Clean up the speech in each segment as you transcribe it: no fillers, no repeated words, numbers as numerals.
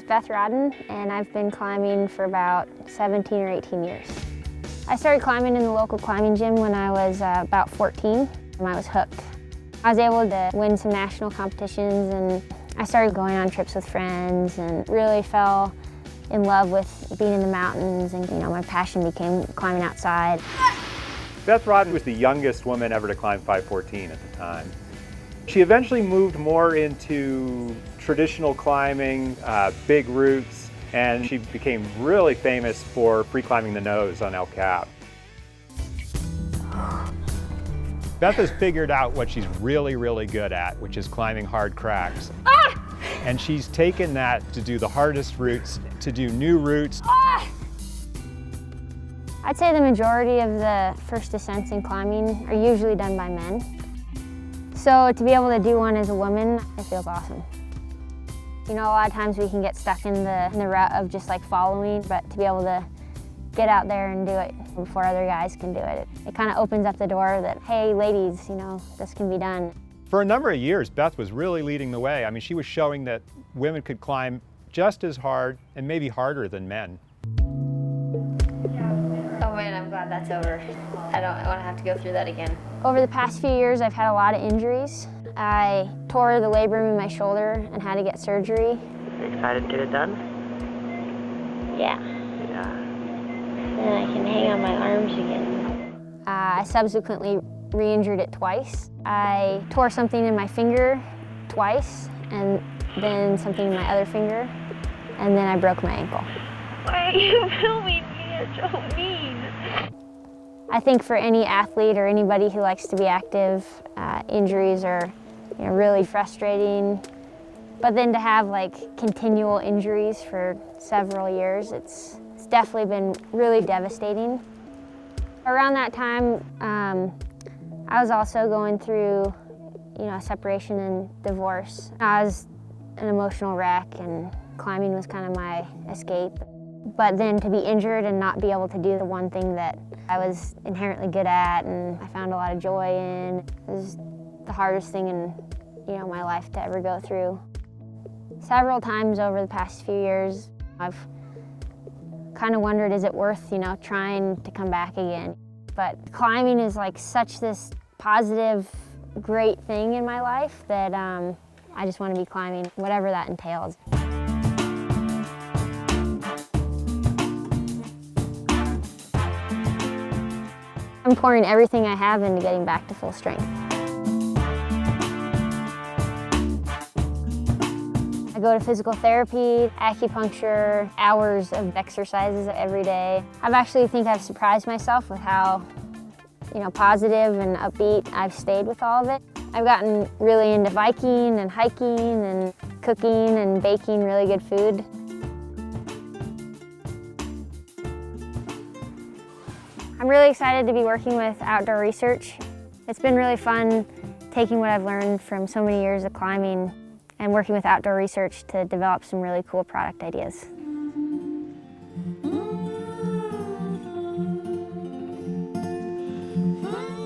Beth Rodden, and I've been climbing for about 17 or 18 years. I started climbing in the local climbing gym when I was about 14, and I was hooked. I was able to win some national competitions, and I started going on trips with friends and really fell in love with being in the mountains, and my passion became climbing outside. Beth Rodden was the youngest woman ever to climb 514 at the time. She eventually moved more into traditional climbing, big routes, and she became really famous for free climbing the nose on El Cap. Beth has figured out what she's really, really good at, which is climbing hard cracks. And she's taken that to do the hardest routes, to do new routes. I'd say the majority of the first ascents in climbing are usually done by men. So to be able to do one as a woman, it feels awesome. A lot of times we can get stuck in the rut of just like following, but to be able to get out there and do it before other guys can do it, it kind of opens up the door that, hey ladies, this can be done. For a number of years, Beth was really leading the way. I mean, she was showing that women could climb just as hard and maybe harder than men. Oh man, I'm glad that's over. I don't want to have to go through that again. Over the past few years, I've had a lot of injuries. I tore the labrum in my shoulder and had to get surgery. Excited to get it done? Yeah. Yeah. Then I can hang on my arms again. I subsequently re-injured it twice. I tore something in my finger twice, and then something in my other finger, and then I broke my ankle. Why are you filming me? You're so mean. I think for any athlete or anybody who likes to be active, injuries are really frustrating. But then to have continual injuries for several years, it's definitely been really devastating. Around that time, I was also going through a separation and divorce. I was an emotional wreck, and climbing was kind of my escape. But then to be injured and not be able to do the one thing that I was inherently good at and I found a lot of joy in, it was the hardest thing in my life to ever go through. Several times over the past few years, I've kind of wondered, is it worth trying to come back again? But climbing is such this positive, great thing in my life that I just want to be climbing, whatever that entails. I'm pouring everything I have into getting back to full strength. I go to physical therapy, acupuncture, hours of exercises every day. I've surprised myself with how positive and upbeat I've stayed with all of it. I've gotten really into biking and hiking and cooking and baking really good food. I'm really excited to be working with outdoor research. It's been really fun taking what I've learned from so many years of climbing and working with outdoor research to develop some really cool product ideas.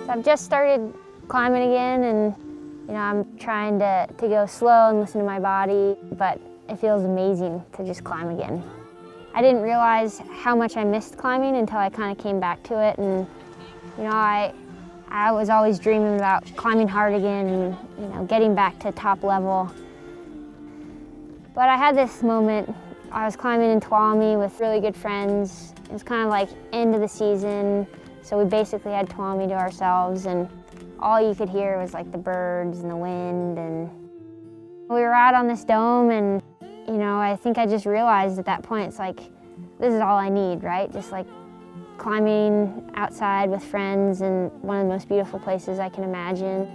So I've just started climbing again, and I'm trying to go slow and listen to my body, but it feels amazing to just climb again. I didn't realize how much I missed climbing until I kind of came back to it, and I was always dreaming about climbing hard again and getting back to top level. But I had this moment. I was climbing in Tuolumne with really good friends. It was kind of like end of the season, so we basically had Tuolumne to ourselves, and all you could hear was the birds and the wind. And we were out on this dome, and I think I just realized at that point, it's this is all I need, right? Just climbing outside with friends in one of the most beautiful places I can imagine.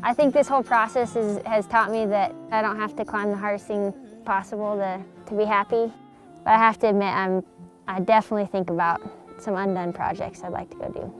I think this whole process has taught me that I don't have to climb the hardest thing possible to be happy. But I have to admit, I definitely think about some undone projects I'd like to go do.